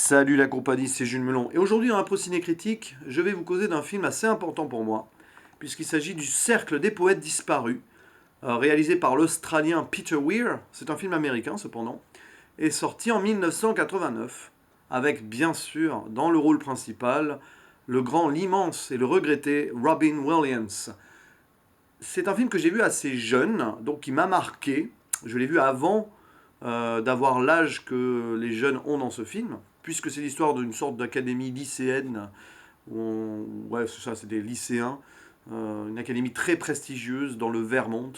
Salut la compagnie, c'est Jules Melon. Et aujourd'hui dans la Ciné Critique, je vais vous causer d'un film assez important pour moi, puisqu'il s'agit du Cercle des poètes disparus, réalisé par l'Australien Peter Weir. C'est un film américain cependant, et sorti en 1989, avec bien sûr, dans le rôle principal, le grand, l'immense et le regretté Robin Williams. C'est un film que j'ai vu assez jeune, donc qui m'a marqué. Je l'ai vu avant d'avoir l'âge que les jeunes ont dans ce film, puisque c'est l'histoire d'une sorte d'académie lycéenne, ouais, c'est ça, c'est des lycéens, une académie très prestigieuse dans le Vermont,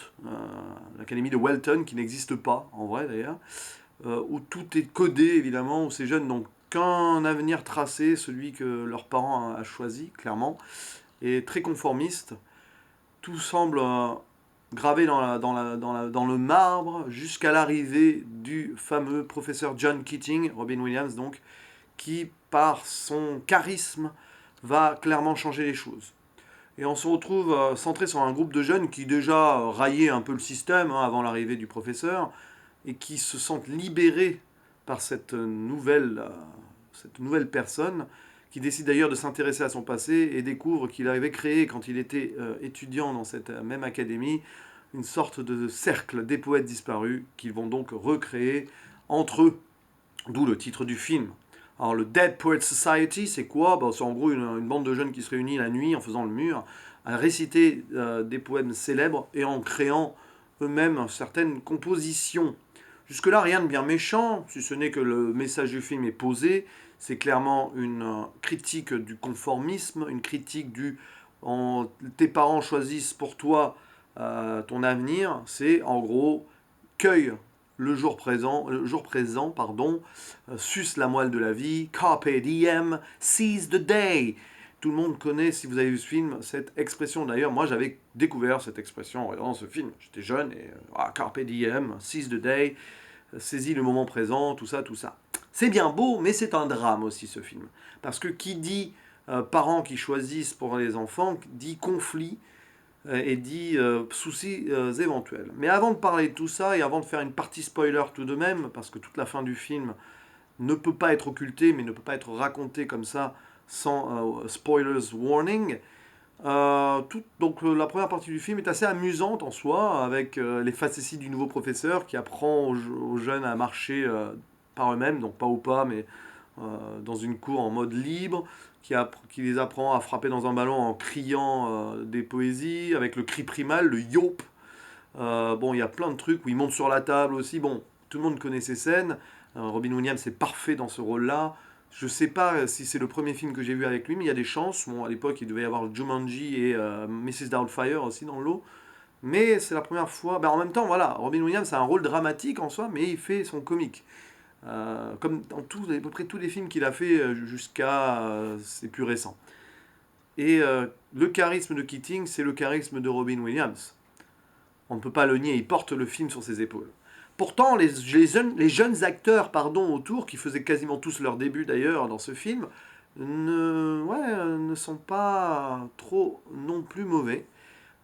l'académie de Welton, qui n'existe pas, en vrai d'ailleurs, où tout est codé évidemment, où ces jeunes n'ont qu'un avenir tracé, celui que leurs parents ont choisi, clairement, et très conformiste. Tout semble gravé dans le marbre jusqu'à l'arrivée du fameux professeur John Keating, Robin Williams donc, qui par son charisme va clairement changer les choses. Et on se retrouve centré sur un groupe de jeunes qui déjà raillaient un peu le système avant l'arrivée du professeur et qui se sentent libérés par cette nouvelle personne qui décide d'ailleurs de s'intéresser à son passé et découvre qu'il avait créé, quand il était étudiant dans cette même académie, une sorte de cercle des poètes disparus qu'ils vont donc recréer entre eux, d'où le titre du film. Alors le Dead Poets Society, c'est quoi? C'est en gros une bande de jeunes qui se réunit la nuit en faisant le mur, à réciter des poèmes célèbres et en créant eux-mêmes certaines compositions. Jusque-là, rien de bien méchant, si ce n'est que le message du film est posé. C'est clairement une critique du conformisme, une critique du tes parents choisissent pour toi ton avenir. C'est en gros cueille le jour présent, pardon, suce la moelle de la vie, carpe diem, seize the day. Tout le monde connaît, si vous avez vu ce film, cette expression. D'ailleurs, moi, j'avais découvert cette expression en regardant ce film. J'étais jeune et carpe diem, seize the day, saisis le moment présent, tout ça, tout ça. C'est bien beau, mais c'est un drame aussi ce film. Parce que qui dit parents qui choisissent pour les enfants, dit conflit et dit soucis éventuels. Mais avant de parler de tout ça, et avant de faire une partie spoiler tout de même, parce que toute la fin du film ne peut pas être occultée, mais ne peut pas être racontée comme ça, sans spoilers warning, donc la première partie du film est assez amusante en soi, avec les facéties du nouveau professeur qui apprend aux jeunes à marcher par eux-mêmes, donc pas au pas, mais dans une cour en mode libre, qui les apprend à frapper dans un ballon en criant des poésies, avec le cri primal, le yop. Bon, il y a plein de trucs où il monte sur la table aussi. Bon, tout le monde connaît ces scènes. Robin Williams est parfait dans ce rôle-là. Je sais pas si c'est le premier film que j'ai vu avec lui, mais il y a des chances. Bon, à l'époque, il devait y avoir Jumanji et Mrs. Doubtfire aussi dans l'eau. Mais c'est la première fois. Ben, en même temps, voilà, Robin Williams a un rôle dramatique en soi, mais il fait son comique. Comme dans à peu près tous les films qu'il a fait jusqu'à ses plus récents. Et le charisme de Keating, c'est le charisme de Robin Williams. On ne peut pas le nier, il porte le film sur ses épaules. Pourtant, les jeunes acteurs autour, qui faisaient quasiment tous leur début d'ailleurs dans ce film, ne sont pas trop non plus mauvais.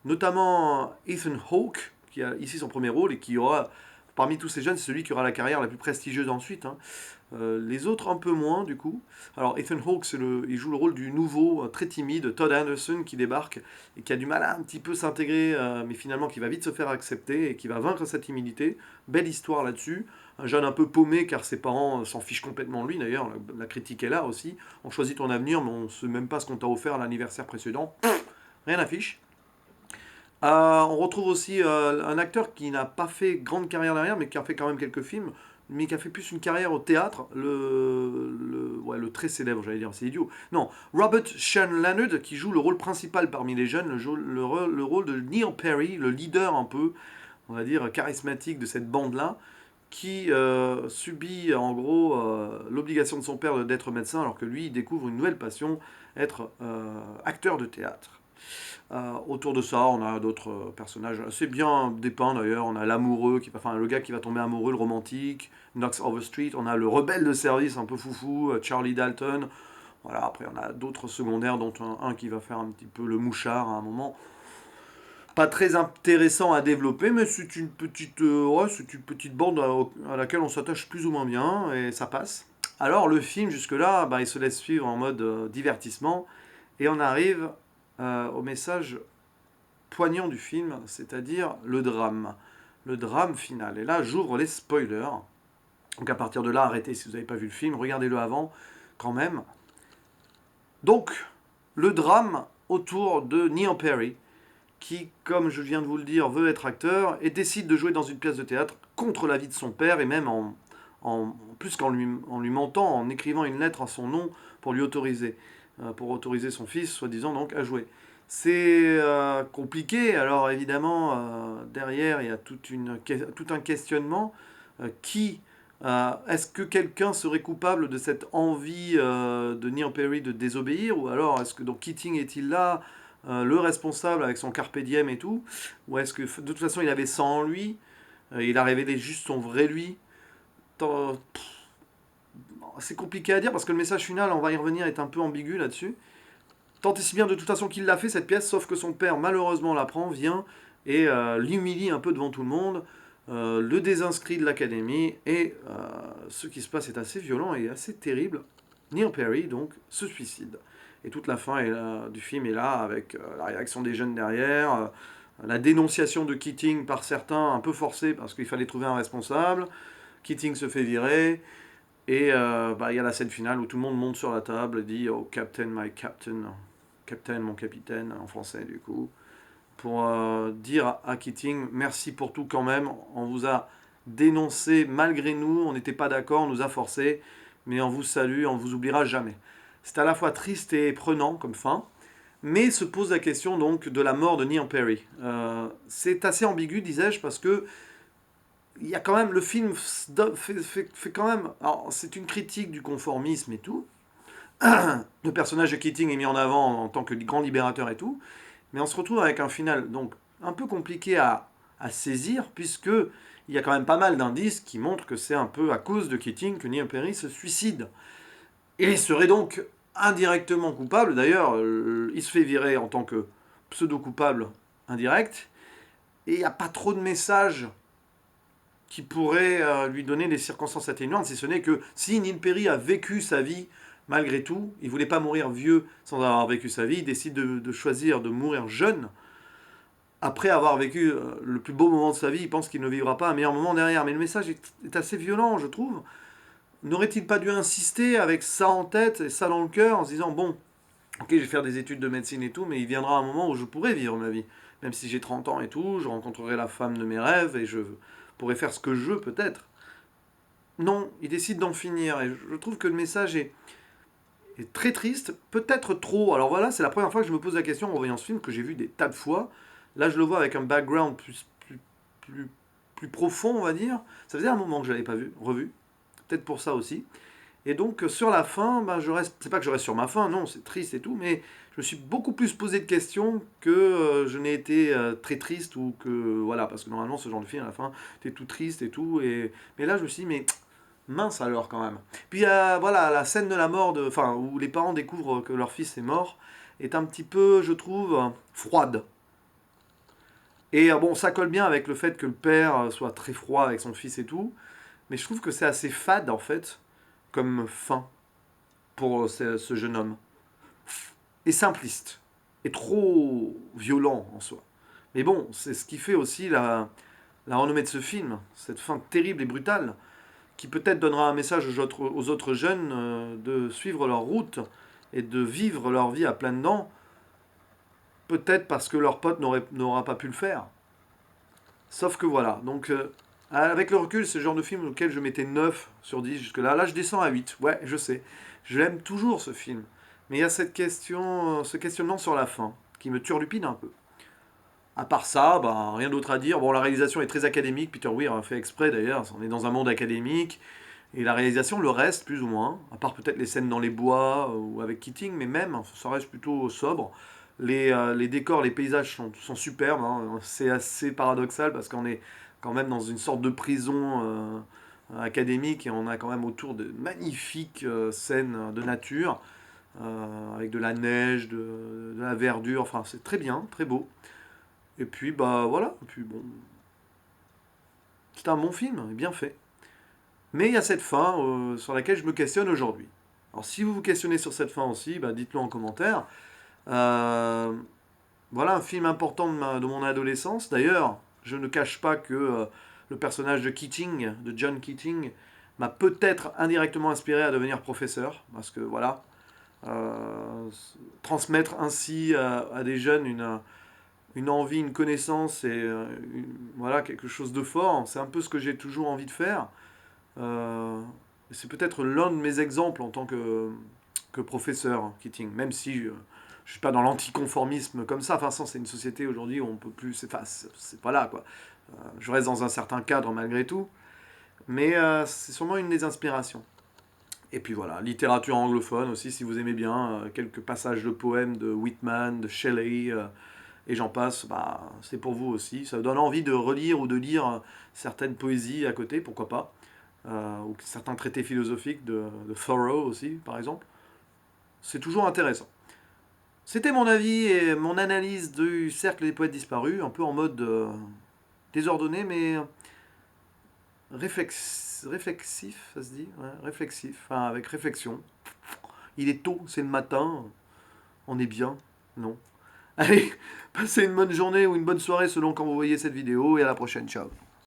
Notamment Ethan Hawke, qui a ici son premier rôle et qui aura, parmi tous ces jeunes, c'est celui qui aura la carrière la plus prestigieuse ensuite. Les autres un peu moins du coup. Alors Ethan Hawke, il joue le rôle du nouveau, très timide, Todd Anderson qui débarque et qui a du mal à un petit peu s'intégrer, mais finalement qui va vite se faire accepter et qui va vaincre sa timidité. Belle histoire là-dessus. Un jeune un peu paumé car ses parents s'en fichent complètement de lui d'ailleurs, la critique est là aussi. On choisit ton avenir mais on ne sait même pas ce qu'on t'a offert à l'anniversaire précédent. Rien n'affiche. On retrouve aussi un acteur qui n'a pas fait grande carrière derrière, mais qui a fait quand même quelques films, mais qui a fait plus une carrière au théâtre, le très célèbre, j'allais dire, c'est idiot. Non, Robert Sean Leonard, qui joue le rôle principal parmi les jeunes, le rôle de Neil Perry, le leader un peu, on va dire, charismatique de cette bande-là, qui subit en gros l'obligation de son père d'être médecin, alors que lui, il découvre une nouvelle passion, être acteur de théâtre. Autour de ça, on a d'autres personnages assez bien dépeints d'ailleurs. On a l'amoureux, enfin le gars qui va tomber amoureux, le romantique, Knox Overstreet. On a le rebelle de service un peu foufou, Charlie Dalton. Voilà, après on a d'autres secondaires, dont un qui va faire un petit peu le mouchard à un moment. Pas très intéressant à développer, mais c'est une petite bande à laquelle on s'attache plus ou moins bien et ça passe. Alors le film, jusque-là, bah, il se laisse suivre en mode divertissement, et on arrive au message poignant du film, c'est-à-dire le drame. Le drame final. Et là, j'ouvre les spoilers. Donc à partir de là, arrêtez si vous n'avez pas vu le film, regardez-le avant, quand même. Donc, le drame autour de Neil Perry, qui, comme je viens de vous le dire, veut être acteur et décide de jouer dans une pièce de théâtre contre l'avis de son père et même en plus en lui mentant, en écrivant une lettre à son nom pour autoriser son fils, soi-disant donc, à jouer. C'est compliqué, alors évidemment, derrière, il y a tout un questionnement. Est-ce que quelqu'un serait coupable de cette envie de Neil Perry de désobéir? Ou alors, est-ce que donc Keating est-il là, le responsable avec son carpe diem et tout? Ou est-ce que de toute façon il avait ça en lui? Il a révélé juste son vrai lui? C'est compliqué à dire parce que le message final, on va y revenir, est un peu ambigu là-dessus. Tant et si bien de toute façon qu'il l'a fait cette pièce, sauf que son père malheureusement l'apprend, vient et l'humilie un peu devant tout le monde, le désinscrit de l'académie, et ce qui se passe est assez violent et assez terrible. Neil Perry donc se suicide. Et toute la fin du film est là, avec la réaction des jeunes derrière, la dénonciation de Keating par certains, un peu forcée parce qu'il fallait trouver un responsable. Keating se fait virer, et bah, il y a la scène finale où tout le monde monte sur la table et dit "Oh, Captain, my Captain", Captain, mon capitaine, en français du coup, pour dire à Keating merci pour tout quand même, on vous a dénoncé malgré nous, on n'était pas d'accord, on nous a forcés, mais on vous salue, on vous oubliera jamais. C'est à la fois triste et prenant comme fin, mais se pose la question donc de la mort de Neil Perry. C'est assez ambigu, disais-je, parce que il y a quand même, le film fait quand même, alors c'est une critique du conformisme et tout, le personnage de Keating est mis en avant en tant que grand libérateur et tout, mais on se retrouve avec un final donc un peu compliqué à saisir, puisque il y a quand même pas mal d'indices qui montrent que c'est un peu à cause de Keating que Neil Perry se suicide. Et il serait donc indirectement coupable, d'ailleurs, il se fait virer en tant que pseudo-coupable indirect, et il n'y a pas trop de messages qui pourraient lui donner des circonstances atténuantes, si ce n'est que si Neil Perry a vécu sa vie malgré tout, il voulait pas mourir vieux sans avoir vécu sa vie, il décide de choisir de mourir jeune. Après avoir vécu le plus beau moment de sa vie, il pense qu'il ne vivra pas un meilleur moment derrière. Mais le message est assez violent, je trouve. N'aurait-il pas dû insister avec ça en tête et ça dans le cœur, en se disant, bon, ok, je vais faire des études de médecine et tout, mais il viendra un moment où je pourrai vivre ma vie. Même si j'ai 30 ans et tout, je rencontrerai la femme de mes rêves et je pourrai faire ce que je veux peut-être. Non, il décide d'en finir. Et je trouve que le message est très triste, peut-être trop. Alors voilà, c'est la première fois que je me pose la question en voyant ce film, que j'ai vu des tas de fois. Là, je le vois avec un background plus, plus profond, on va dire. Ça faisait un moment que je ne l'avais pas vu, revu. Peut-être pour ça aussi. Et donc, sur la fin, ben, je reste. C'est pas que je reste sur ma fin, non, c'est triste et tout, mais je me suis beaucoup plus posé de questions que je n'ai été très triste ou que. Voilà, parce que normalement, ce genre de film, à la fin, t'es tout triste et tout. Mais là, je me suis dit, mais mince alors quand même. Puis voilà, la scène de la mort, enfin, où les parents découvrent que leur fils est mort, est un petit peu, je trouve, froide. Et bon, ça colle bien avec le fait que le père soit très froid avec son fils et tout, mais je trouve que c'est assez fade en fait, comme fin pour ce jeune homme. Et simpliste. Et trop violent en soi. Mais bon, c'est ce qui fait aussi la renommée de ce film, cette fin terrible et brutale, qui peut-être donnera un message aux autres jeunes de suivre leur route et de vivre leur vie à pleines dents, peut-être parce que leur pote n'aura pas pu le faire. Sauf que voilà, donc avec le recul, c'est le genre de film auquel je mettais 9 sur 10 jusque-là. Là, je descends à 8. Ouais, je sais. Je l'aime toujours ce film. Mais il y a cette question, ce questionnement sur la fin, qui me turlupine un peu. À part ça, bah, rien d'autre à dire. Bon, la réalisation est très académique. Peter Weir a fait exprès d'ailleurs. On est dans un monde académique. Et la réalisation le reste, plus ou moins. À part peut-être les scènes dans les bois ou avec Keating, mais même, ça reste plutôt sobre. Les décors, les paysages sont superbes. Hein. C'est assez paradoxal parce qu'on est quand même dans une sorte de prison académique et on a quand même autour de magnifiques scènes de nature avec de la neige, de la verdure. Enfin, c'est très bien, très beau. Et puis, bah voilà. Et puis, bon, c'est un bon film, bien fait. Mais il y a cette fin sur laquelle je me questionne aujourd'hui. Alors si vous vous questionnez sur cette fin aussi, bah, dites-le en commentaire. Euh, voilà un film important de mon adolescence. D'ailleurs, je ne cache pas que le personnage de Keating, de John Keating, m'a peut-être indirectement inspiré à devenir professeur. Parce que voilà, transmettre ainsi à des jeunes une envie, une connaissance et voilà, quelque chose de fort, c'est un peu ce que j'ai toujours envie de faire. Euh, c'est peut-être l'un de mes exemples en tant que professeur, Keating, même si je ne suis pas dans l'anticonformisme comme ça. Enfin, c'est une société aujourd'hui où on peut plus. Enfin, c'est pas là, quoi. Je reste dans un certain cadre malgré tout, mais c'est sûrement une des inspirations. Et puis voilà, littérature anglophone aussi, si vous aimez bien, quelques passages de poèmes de Whitman, de Shelley, et j'en passe, bah, c'est pour vous aussi. Ça donne envie de relire ou de lire certaines poésies à côté, pourquoi pas. Ou certains traités philosophiques de Thoreau aussi, par exemple. C'est toujours intéressant. C'était mon avis et mon analyse du cercle des poètes disparus, un peu en mode désordonné, mais réflexif, ça se dit, ouais, réflexif, enfin, avec réflexion. Il est tôt, c'est le matin, on est bien, non. Allez, passez une bonne journée ou une bonne soirée selon quand vous voyez cette vidéo et à la prochaine, ciao.